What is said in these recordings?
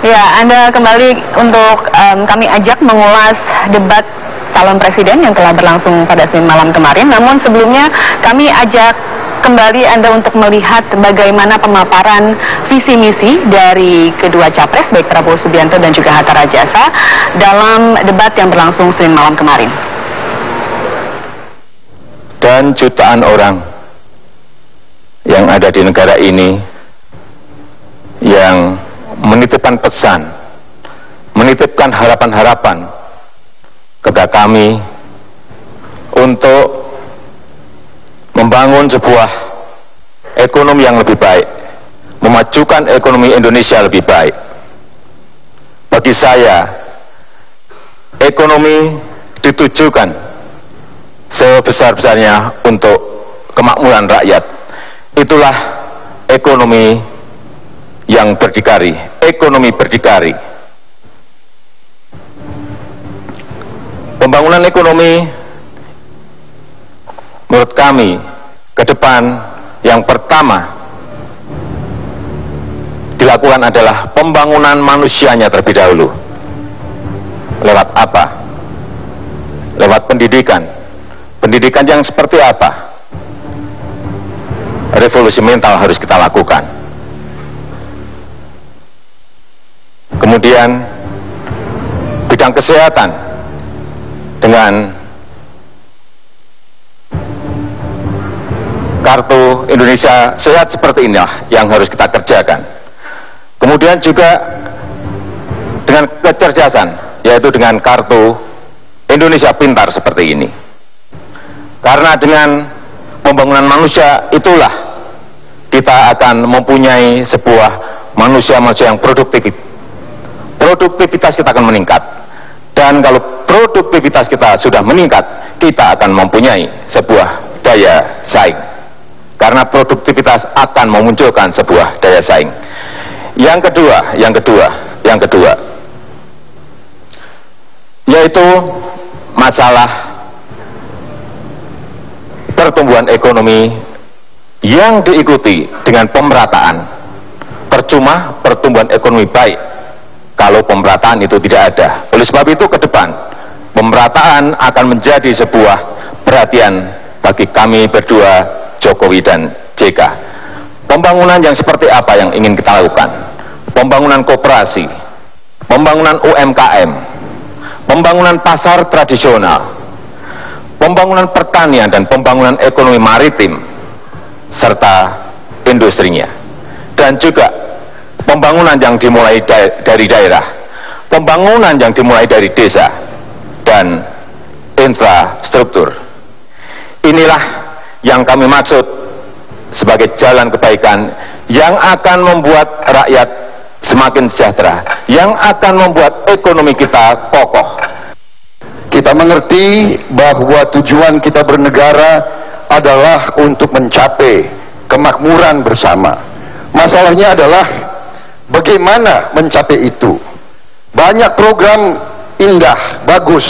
Ya, Anda kembali untuk kami ajak mengulas debat calon presiden yang telah berlangsung pada Senin malam kemarin. Namun sebelumnya kami ajak kembali Anda untuk melihat bagaimana pemaparan visi misi dari kedua capres, baik Prabowo Subianto dan juga Hatta Rajasa, dalam debat yang berlangsung Senin malam kemarin. Dan jutaan orang yang ada di negara ini yang menitipkan pesan, menitipkan harapan-harapan kepada kami untuk membangun sebuah ekonomi yang lebih baik, memajukan ekonomi Indonesia lebih baik. Bagi saya, ekonomi ditujukan sebesar-besarnya untuk kemakmuran rakyat. Itulah ekonomi yang berdikari, ekonomi berdikari. Pembangunan ekonomi menurut kami ke depan yang pertama dilakukan adalah pembangunan manusianya terlebih dahulu. Lewat apa? Lewat pendidikan. Pendidikan yang seperti apa? Revolusi mental harus kita lakukan. Kemudian bidang kesehatan dengan kartu Indonesia Sehat seperti inilah yang harus kita kerjakan. Kemudian juga dengan kecerdasan, yaitu dengan kartu Indonesia Pintar seperti ini. Karena dengan pembangunan manusia itulah kita akan mempunyai sebuah manusia-manusia yang produktif. Produktivitas kita akan meningkat, dan kalau produktivitas kita sudah meningkat, kita akan mempunyai sebuah daya saing, karena produktivitas akan memunculkan sebuah daya saing. Yang kedua, yaitu masalah pertumbuhan ekonomi yang diikuti dengan pemerataan. Percuma pertumbuhan ekonomi baik kalau pemerataan itu tidak ada. Oleh sebab itu ke depan pemerataan akan menjadi sebuah perhatian bagi kami berdua, Jokowi dan JK. Pembangunan yang seperti apa yang ingin kita lakukan? Pembangunan koperasi, pembangunan UMKM, pembangunan pasar tradisional, pembangunan pertanian dan pembangunan ekonomi maritim serta industrinya, dan juga pembangunan yang dimulai dari daerah, pembangunan yang dimulai dari desa, dan infrastruktur. Inilah yang kami maksud sebagai jalan kebaikan yang akan membuat rakyat semakin sejahtera, yang akan membuat ekonomi kita kokoh. Kita mengerti bahwa tujuan kita bernegara adalah untuk mencapai kemakmuran bersama. Masalahnya adalah bagaimana mencapai itu. Banyak program indah, bagus.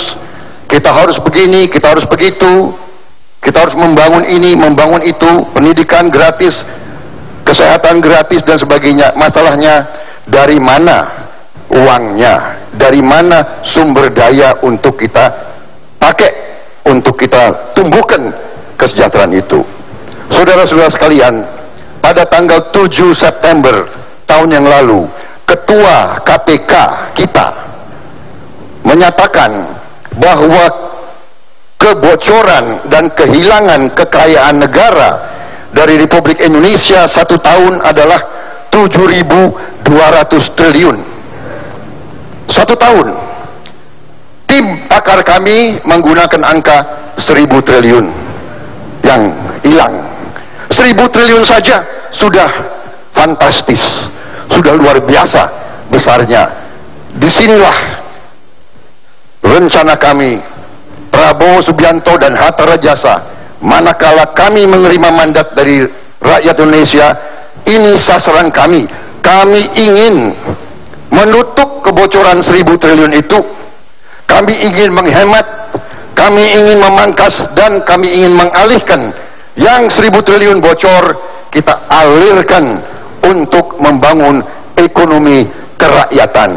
Kita harus begini, kita harus begitu. Kita harus membangun ini, membangun itu, pendidikan gratis, kesehatan gratis dan sebagainya. Masalahnya dari mana uangnya, dari mana sumber daya untuk kita pakai, untuk kita tumbuhkan kesejahteraan itu. Saudara-saudara sekalian, pada tanggal 7 September tahun yang lalu, Ketua KPK kita menyatakan bahwa kebocoran dan kehilangan kekayaan negara dari Republik Indonesia 1 tahun adalah 7.200 triliun. 1 tahun. Tim pakar kami menggunakan angka 1.000 triliun yang hilang. 1.000 triliun saja sudah fantastis, sudah luar biasa besarnya. Disinilah rencana kami, Prabowo Subianto dan Hatta Rajasa, manakala kami menerima mandat dari rakyat Indonesia, ini sasaran kami. Kami ingin menutup kebocoran 1.000 triliun itu. Kami ingin menghemat, kami ingin memangkas, dan kami ingin mengalihkan yang 1.000 triliun bocor, kita alirkan untuk membangun ekonomi kerakyatan.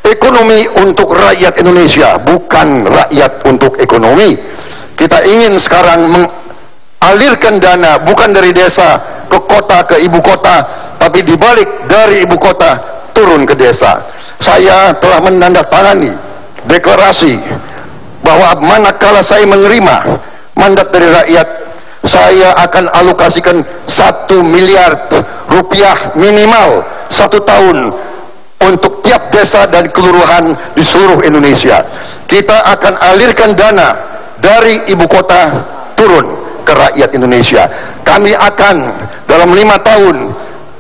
Ekonomi untuk rakyat Indonesia, bukan rakyat untuk ekonomi. Kita ingin sekarang mengalirkan dana bukan dari desa ke kota, ke ibu kota, tapi dibalik dari ibu kota turun ke desa. Saya telah menandatangani deklarasi bahwa manakala saya menerima mandat dari rakyat, saya akan alokasikan 1 miliar rupiah minimal 1 tahun untuk tiap desa dan kelurahan di seluruh Indonesia. Kita akan alirkan dana dari ibu kota turun ke rakyat Indonesia. Kami akan dalam 5 tahun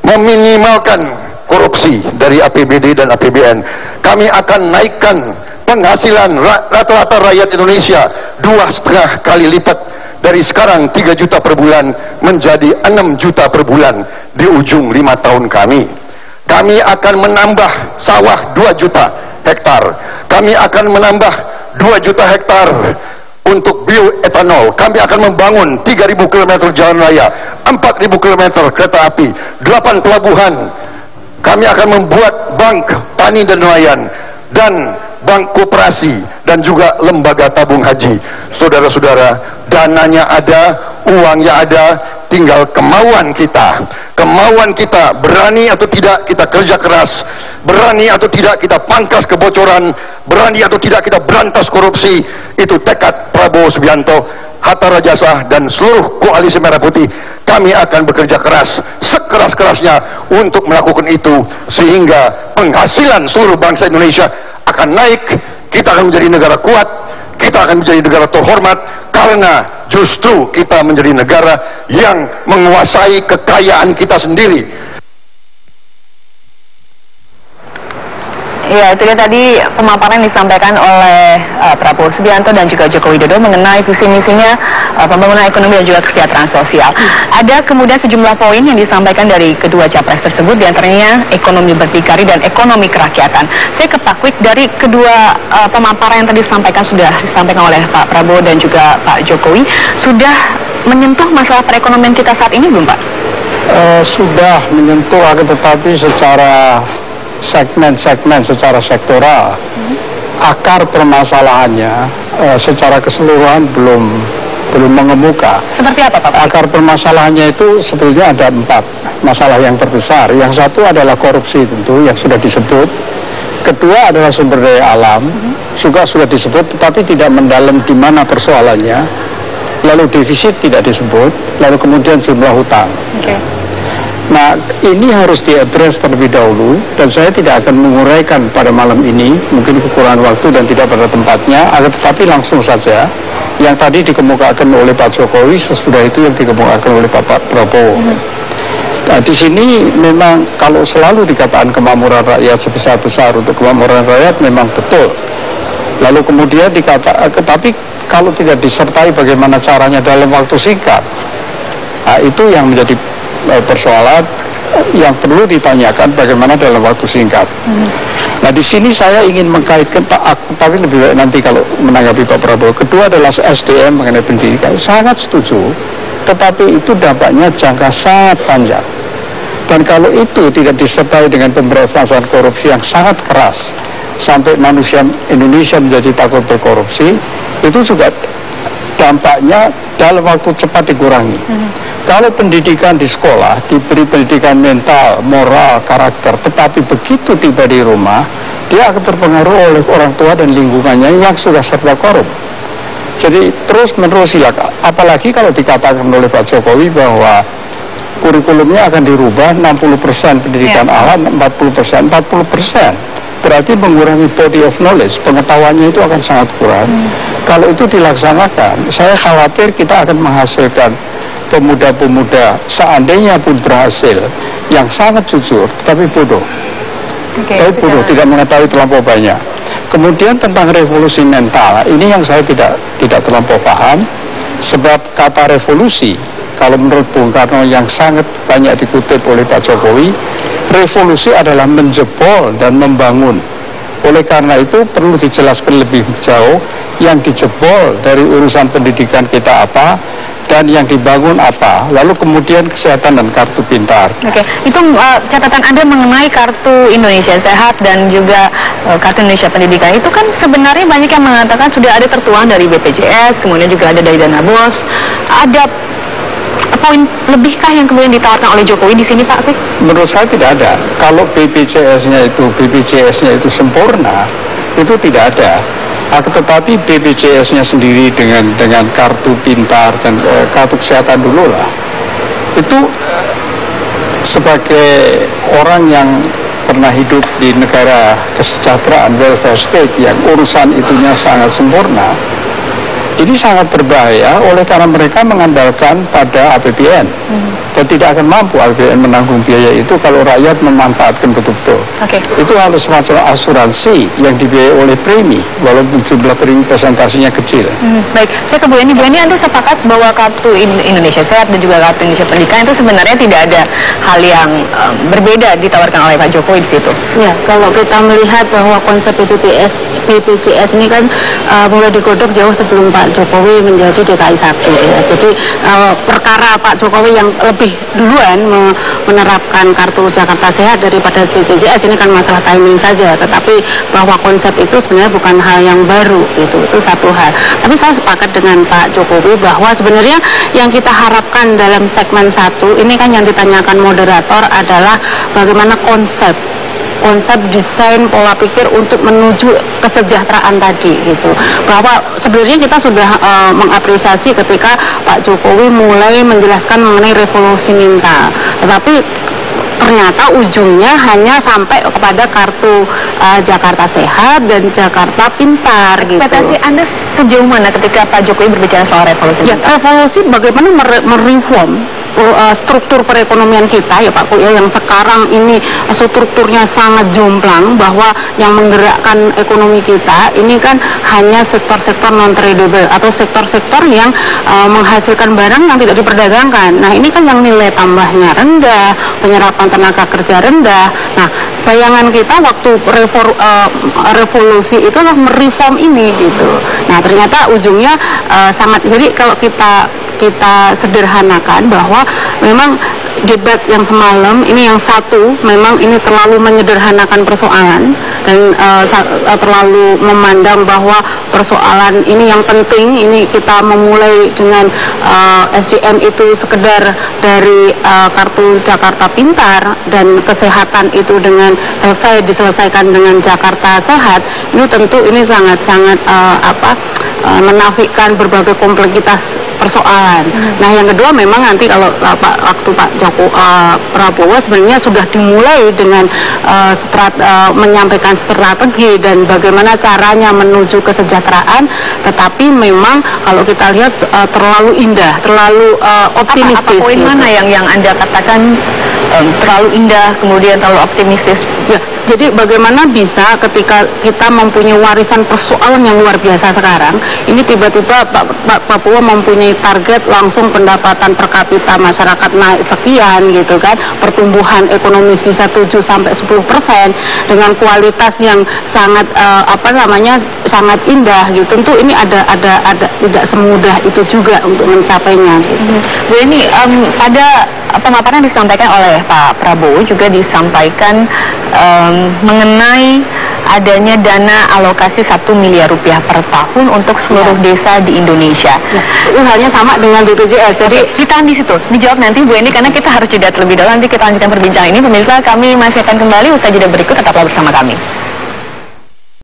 meminimalkan korupsi dari APBD dan APBN. Kami akan naikkan penghasilan rata-rata rakyat Indonesia 2,5 kali lipat, dari sekarang 3 juta per bulan menjadi 6 juta per bulan di ujung 5 tahun kami. Kami akan menambah sawah 2 juta hektar. Kami akan menambah 2 juta hektar untuk bioetanol. Kami akan membangun 3.000 km jalan raya, 4.000 km kereta api, 8 pelabuhan. Kami akan membuat bank tani dan nelayan, dan bank koperasi, dan juga lembaga tabung haji. Saudara-saudara, dananya ada, uangnya ada, tinggal kemauan kita. Kemauan kita, berani atau tidak kita kerja keras, berani atau tidak kita pangkas kebocoran, berani atau tidak kita berantas korupsi. Itu tekad Prabowo Subianto, Hatta Rajasa, dan seluruh koalisi Merah Putih. Kami akan bekerja keras, sekeras-kerasnya untuk melakukan itu, sehingga penghasilan seluruh bangsa Indonesia akan naik. Kita akan menjadi negara kuat, kita akan menjadi negara terhormat, karena justru kita menjadi negara yang menguasai kekayaan kita sendiri. Ya, itu dia tadi pemaparan yang disampaikan oleh Prabowo Subianto dan juga Joko Widodo mengenai visi misinya pembangunan ekonomi dan juga kesejahteraan sosial. Ada kemudian sejumlah poin yang disampaikan dari kedua capres tersebut, diantaranya ekonomi berdikari dan ekonomi kerakyatan. Saya ke Pak Kwik, dari kedua pemaparan yang tadi sudah disampaikan oleh Pak Prabowo dan juga Pak Jokowi, sudah menyentuh masalah perekonomian kita saat ini belum, Pak? Sudah menyentuh, tetapi secara segmen-segmen, secara sektoral. Akar permasalahannya secara keseluruhan belum mengemuka. Seperti apa, Pak? Akar permasalahannya itu sebetulnya ada 4 masalah yang terbesar. Yang satu adalah korupsi, tentu yang sudah disebut. Kedua adalah sumber daya alam, juga sudah disebut, tetapi tidak mendalam di mana persoalannya. Lalu defisit tidak disebut, lalu kemudian jumlah hutang. Nah, ini harus diadres terlebih dahulu, dan saya tidak akan menguraikan pada malam ini, mungkin kekurangan waktu dan tidak pada tempatnya, tetapi langsung saja yang tadi dikemukakan oleh Pak Jokowi, sesudah itu yang dikemukakan oleh Pak Prabowo. Nah, di sini memang kalau selalu dikatakan kemakmuran rakyat sebesar-besar, untuk kemakmuran rakyat memang betul. Lalu kemudian tapi kalau tidak disertai bagaimana caranya dalam waktu singkat, nah, itu yang menjadi persoalan yang perlu ditanyakan, bagaimana dalam waktu singkat. Nah, di sini saya ingin mengkaitkan, tapi lebih baik nanti kalau menanggapi Pak Prabowo. Kedua adalah SDM mengenai pendidikan. Sangat setuju, tetapi itu dampaknya jangka sangat panjang. Dan kalau itu tidak disertai dengan pemberantasan korupsi yang sangat keras, sampai manusia Indonesia menjadi takut berkorupsi, itu juga dampaknya dalam waktu cepat dikurangi. Kalau pendidikan di sekolah diberi pendidikan mental, moral, karakter, tetapi begitu tiba di rumah, dia akan terpengaruh oleh orang tua dan lingkungannya yang sudah serba korup. Jadi terus menerus silakan. Apalagi kalau dikatakan oleh Pak Jokowi bahwa kurikulumnya akan dirubah 60% pendidikan alam, 40%. Berarti mengurangi body of knowledge, pengetahuannya itu akan sangat kurang. Kalau itu dilaksanakan, saya khawatir kita akan menghasilkan pemuda-pemuda, seandainya pun berhasil, yang sangat jujur, tapi bodoh. Tapi bodoh, tidak mengetahui terlampau banyak. Kemudian tentang revolusi mental, ini yang saya tidak terlampau paham, sebab kata revolusi, kalau menurut Bung Karno yang sangat banyak dikutip oleh Pak Jokowi, revolusi adalah menjebol dan membangun. Oleh karena itu perlu dijelaskan lebih jauh, yang dijebol dari urusan pendidikan kita apa, dan yang dibangun apa, lalu kemudian kesehatan dan kartu pintar. Oke, itu catatan Anda mengenai kartu Indonesia Sehat dan juga kartu Indonesia Pendidikan itu kan sebenarnya banyak yang mengatakan sudah ada tertuang dari BPJS, kemudian juga ada dari dana BOS. Ada poin lebihkah yang kemudian ditawarkan oleh Jokowi di sini, Pak? Menurut saya tidak ada. Kalau BPJS-nya itu sempurna, itu tidak ada. Tetapi BPJS-nya sendiri dengan kartu pintar dan kartu kesehatan dulu lah, itu sebagai orang yang pernah hidup di negara kesejahteraan welfare state yang urusan itunya sangat sempurna, ini sangat berbahaya oleh karena mereka mengandalkan pada APBN. Dan tidak akan mampu APBN menanggung biaya itu kalau rakyat memanfaatkan betul-betul. Itu harus semacam asuransi yang dibiayai oleh premi, walaupun jumlah premi presentasinya kecil. Baik, saya ke Bu Eni. Bu Eni, Anda sepakat bahwa kartu Indonesia Sehat dan juga kartu Indonesia Pendidikan itu sebenarnya tidak ada hal yang berbeda ditawarkan oleh Pak Jokowi di situ? Ya, kalau kita melihat bahwa konsep BPJS ini kan mulai digodok jauh sebelum Pak Jokowi menjadi DKI 1 ya. Jadi perkara Pak Jokowi yang lebih duluan menerapkan kartu Jakarta Sehat daripada BPJS ini kan masalah timing saja, tetapi bahwa konsep itu sebenarnya bukan hal yang baru, itu satu hal. Tapi saya sepakat dengan Pak Jokowi bahwa sebenarnya yang kita harapkan dalam segmen 1 ini kan yang ditanyakan moderator adalah bagaimana konsep desain pola pikir untuk menuju kesejahteraan tadi gitu. Bahwa sebenarnya kita sudah mengapresiasi ketika Pak Jokowi mulai menjelaskan mengenai revolusi mental. Tetapi ternyata ujungnya hanya sampai kepada kartu Jakarta Sehat dan Jakarta Pintar gitu. Ekspektasi Anda sejauh mana ketika Pak Jokowi berbicara soal revolusi? Ya, revolusi bagaimana mereform struktur perekonomian kita ya Pak ya, yang sekarang ini strukturnya sangat jomplang, bahwa yang menggerakkan ekonomi kita ini kan hanya sektor-sektor non tradable atau sektor-sektor yang menghasilkan barang yang tidak diperdagangkan. Nah, ini kan yang nilai tambahnya rendah, penyerapan tenaga kerja rendah. Nah, bayangan kita waktu revolusi itu adalah mereform ini gitu. Nah, ternyata ujungnya sangat, jadi kalau kita sederhanakan bahwa memang debat yang semalam ini yang satu memang ini terlalu menyederhanakan persoalan dan terlalu memandang bahwa persoalan ini yang penting ini kita memulai dengan SDM itu sekedar dari kartu Jakarta Pintar dan kesehatan itu dengan diselesaikan dengan Jakarta Sehat. Ini tentu ini sangat-sangat menafikan berbagai kompleksitas persoalan. Nah, yang kedua memang nanti kalau waktu Pak Prabowo sebenarnya sudah dimulai dengan menyampaikan strategi dan bagaimana caranya menuju kesejahteraan, tetapi memang kalau kita lihat terlalu indah, terlalu optimistis. Apa poin mana yang Anda katakan terlalu indah kemudian terlalu optimistis? Ya, jadi bagaimana bisa ketika kita mempunyai warisan persoalan yang luar biasa sekarang, ini tiba-tiba Pak Prabowo mempunyai target langsung pendapatan per kapita masyarakat naik sekian gitu kan, pertumbuhan ekonomis bisa 7-10% dengan kualitas yang sangat sangat indah gitu. Tentu ini ada tidak semudah itu juga untuk mencapainya gitu. Bu Eni, pada pemaparan yang disampaikan oleh Pak Prabowo juga disampaikan mengenai adanya dana alokasi 1 miliar rupiah per tahun untuk seluruh desa di Indonesia. Ya, itu halnya sama dengan BPJS. Jadi ditahan di situ. Dijawab nanti Bu Eni karena kita harus jeda terlebih dahulu. Nanti kita lanjutkan perbincangan ini. Pemirsa, kami masih akan kembali usai jeda berikut. Tetaplah bersama kami.